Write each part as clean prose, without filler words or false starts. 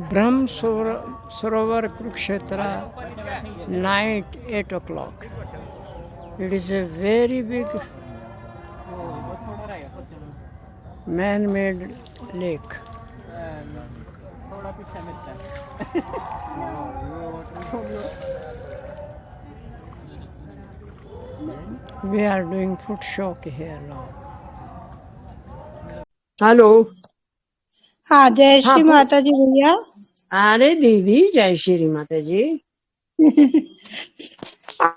Brahma Sarovar Kurukshetra, night 8 o'clock. It is a very big man-made lake. We are doing food show here now. Hello. हाँ, जय हाँ श्री माता जी भैया। अरे दीदी जय श्री माता जी।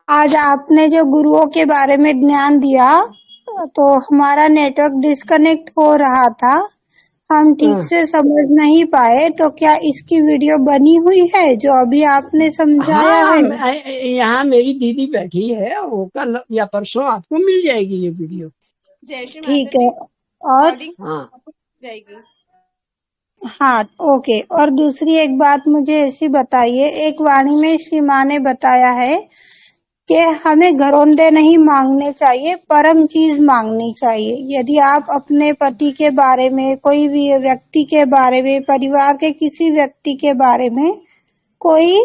आज आपने जो गुरुओं के बारे में ज्ञान दिया, तो हमारा नेटवर्क डिस्कनेक्ट हो रहा था, हम ठीक से समझ नहीं पाए। तो क्या इसकी वीडियो बनी हुई है जो अभी आपने समझाया हाँ है? यहाँ मेरी दीदी बैठी है, वो कल या परसों आपको मिल जाएगी ये वीडियो। जय श्री माता ठीक है। जी। और रिकॉर्डिंग हाँ जाएगी। हाँ, ओके। और दूसरी एक बात मुझे ऐसी बताइए, एक वाणी में श्री माँ ने बताया है कि हमें घरौंदे नहीं मांगने चाहिए, परम चीज मांगनी चाहिए। यदि आप अपने पति के बारे में, कोई भी व्यक्ति के बारे में, परिवार के किसी व्यक्ति के बारे में कोई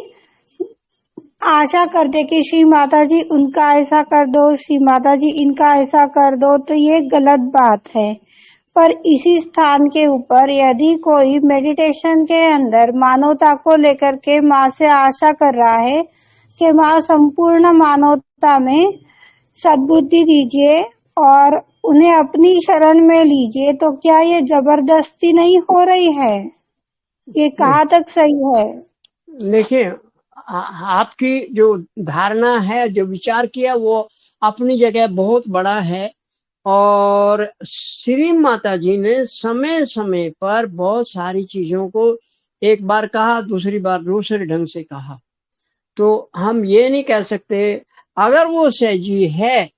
आशा कर दे कि श्री माता जी उनका ऐसा कर दो, श्री माता जी इनका ऐसा कर दो, तो ये गलत बात है। पर इसी स्थान के ऊपर यदि कोई मेडिटेशन के अंदर मानवता को लेकर के माँ से आशा कर रहा है कि माँ संपूर्ण मानवता में सद्बुद्धि दीजिए और उन्हें अपनी शरण में लीजिए, तो क्या ये जबरदस्ती नहीं हो रही है? ये कहाँ तक सही है? देखिए, आपकी जो धारणा है, जो विचार किया, वो अपनी जगह बहुत बड़ा है। और श्री माता जी ने समय समय पर बहुत सारी चीजों को एक बार कहा, दूसरी बार दूसरे ढंग से कहा। तो हम ये नहीं कह सकते अगर वो सहजी है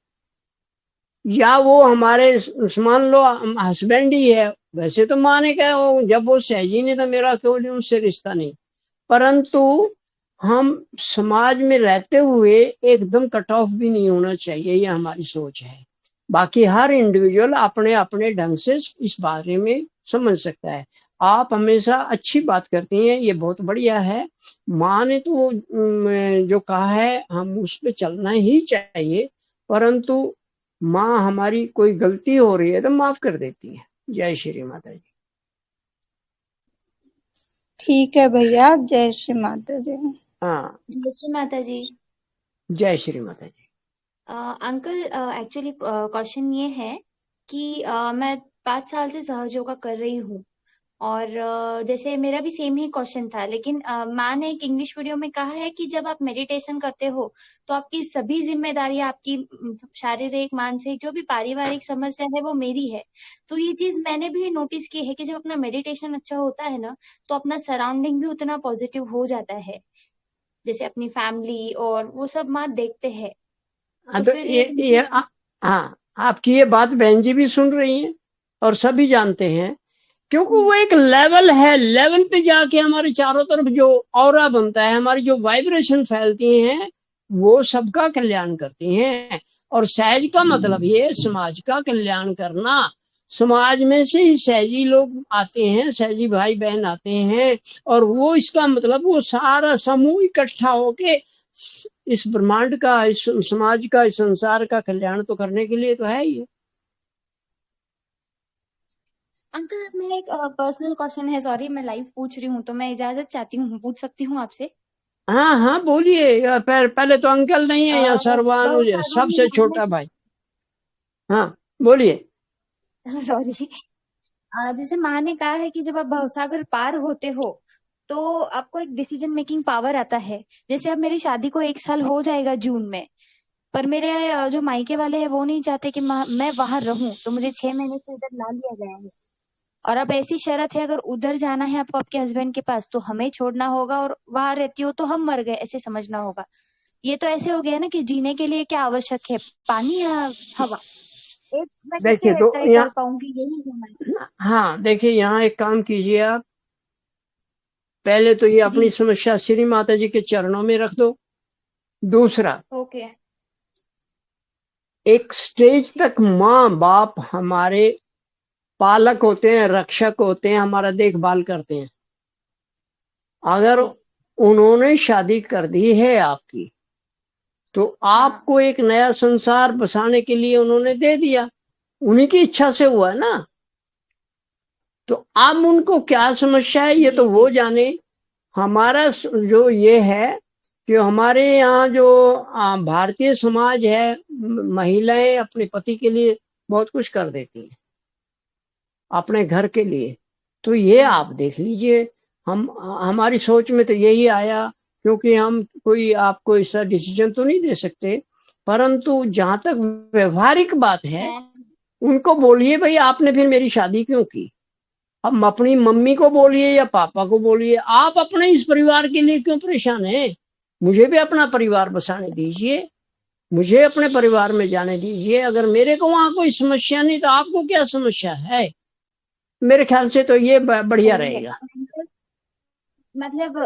या वो हमारे मान लो हस्बैंड ही है। वैसे तो माँ ने कहा जब वो सहजी नहीं था मेरा क्यों नहीं उससे रिश्ता नहीं, परंतु हम समाज में रहते हुए एकदम कट ऑफ भी नहीं होना चाहिए, ये हमारी सोच है। बाकी हर इंडिविजुअल अपने अपने ढंग से इस बारे में समझ सकता है। आप हमेशा अच्छी बात करती हैं, ये बहुत बढ़िया है। माँ ने तो जो कहा है हम उस पर चलना ही चाहिए, परंतु माँ हमारी कोई गलती हो रही है तो माफ कर देती है। जय श्री माता जी। ठीक है भैया, जय श्री माता जी। हाँ जय श्री माता जी। जय श्री माता जी। अंकल, एक्चुअली क्वेश्चन ये है कि मैं 5 साल से सहज योगा कर रही हूँ। और जैसे मेरा भी सेम ही क्वेश्चन था, लेकिन माँ ने एक इंग्लिश वीडियो में कहा है कि जब आप मेडिटेशन करते हो तो आपकी सभी जिम्मेदारियां, आपकी शारीरिक, मानसिक, जो भी पारिवारिक समस्या है वो मेरी है। तो ये चीज मैंने भी नोटिस की है कि जब अपना मेडिटेशन अच्छा होता है ना, तो अपना सराउंडिंग भी उतना पॉजिटिव हो जाता है। जैसे अपनी फैमिली और वो सब माँ देखते हैं। हाँ तो तो फिर ये हाँ आपकी ये बात बहन जी भी सुन रही हैं और सभी जानते हैं, क्योंकि वो एक लेवल है। लेवल पे जाके हमारे चारों तरफ जो ऑरा बनता है, हमारी जो वाइब्रेशन फैलती हैं, वो सबका कल्याण करती हैं। और सहज का मतलब ये समाज का कल्याण करना। समाज में से ही सहजी लोग आते हैं, सहजी भाई बहन आते हैं, और वो इसका मतलब वो सारा समूह इकट्ठा होके इस ब्रह्मांड का, इस समाज का, इस संसार का कल्याण तो करने के लिए तो है ही। अंकल, मैं एक पर्सनल क्वेश्चन है, सॉरी मैं लाइव पूछ रही हूँ, तो मैं इजाजत चाहती हूँ, पूछ सकती हूँ आपसे? हाँ हाँ बोलिए। पहले तो अंकल नहीं है यहाँ, सर्वानुज है, भवसागर में सबसे छोटा मानने भाई। हाँ बोलिए। सॉरी। जैसे माँ ने कहा है कि जब आप भवसागर पार होते हो तो आपको एक डिसीजन मेकिंग पावर आता है। जैसे अब मेरी शादी को 1 साल हो जाएगा जून में, पर मेरे जो मायके वाले हैं वो नहीं चाहते कि मैं वहां रहूं, तो मुझे 6 महीने से इधर ला लिया गया है। और अब ऐसी शर्त है, अगर उधर जाना है आपको आपके हस्बैंड के पास तो हमें छोड़ना होगा, और वहां रहती हो तो हम मर गए ऐसे समझना होगा। ये तो ऐसे हो गया ना कि जीने के लिए क्या आवश्यक है, पानी या हवा? एक मैं देखिए कैसे तो तय कर यहाँ, पाऊंगी, यही है मैं। हाँ देखिए यहाँ एक काम कीजिए आप। पहले तो ये जी। अपनी समस्या श्री माता जी के चरणों में रख दो। दूसरा, ओके। एक स्टेज तक माँ बाप हमारे पालक होते हैं, रक्षक होते हैं, हमारा देखभाल करते हैं। अगर उन्होंने शादी कर दी है आपकी, तो आपको एक नया संसार बसाने के लिए उन्होंने दे दिया, उन्हीं की इच्छा से हुआ है ना। तो अब उनको क्या समस्या है ये जी, तो वो जी। जाने। हमारा जो ये है कि हमारे यहाँ जो भारतीय समाज है, महिलाएं अपने पति के लिए बहुत कुछ कर देती हैं, अपने घर के लिए। तो ये आप देख लीजिए, हम हमारी सोच में तो यही आया, क्योंकि हम कोई आपको ऐसा डिसीजन तो नहीं दे सकते, परंतु जहां तक व्यवहारिक बात है, उनको बोलिए भाई आपने फिर मेरी शादी क्यों की। अब अपनी मम्मी को बोलिए या पापा को बोलिए, आप अपने इस परिवार के लिए क्यों परेशान हैं। मुझे भी अपना परिवार बसाने दीजिए, मुझे अपने परिवार में जाने दीजिए। अगर मेरे को वहां कोई समस्या नहीं तो आपको क्या समस्या है। मेरे ख्याल से तो ये बढ़िया सही है। रहेगा। मतलब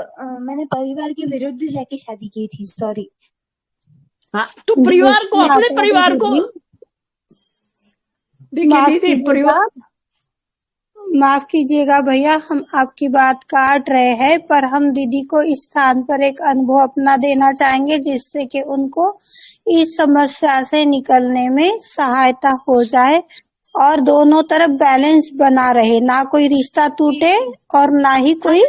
मैंने परिवार के विरुद्ध जाके शादी की थी, सॉरी। हाँ, तो देखिए परिवार को, अपने माता परिवार को दीदी, देखिए माफ दीदी, कीजिएगा, परिवार। माफ कीजिएगा भैया, हम आपकी बात काट रहे हैं, पर हम दीदी को इस स्थान पर एक अनुभव अपना देना चाहेंगे जिससे कि उनको इस समस्या से निकलने में सहायता हो जाए और दोनों तरफ बैलेंस बना रहे, ना कोई रिश्ता टूटे और ना ही कोई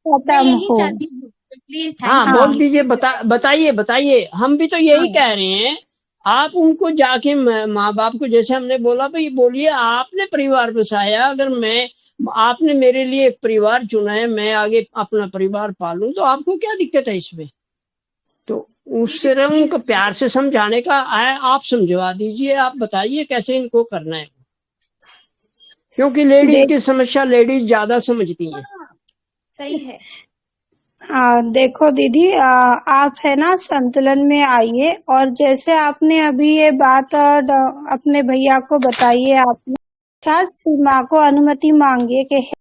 मैं खत्म यही हो। चाहती हूँ, तो प्लीज हाँ, थैंक यू बोल हाँ, दीजिए, दीदी। बताइए बताइए, हम भी तो यही कह रहे हैं। आप उनको जाके माँ बाप को, जैसे हमने बोला भाई, बोलिए आपने परिवार बसाया, अगर मैं, आपने मेरे लिए एक परिवार चुना है, मैं आगे अपना परिवार पालूं, तो आपको क्या दिक्कत है इसमें। तो जी उससे दीदी प्लीज। उनको प्यार से समझाने का है, आप समझवा दीजिए, आप बताइए कैसे इनको करना है, क्योंकि लेडीज देख की समस्या लेडीज ज्यादा समझती हैं। सही है। देखो दीदी, आप है ना संतुलन में आइए, और जैसे आपने अभी ये बात अपने भैया को बताई है, आपने साथ सीमा को अनुमति मांगिए कि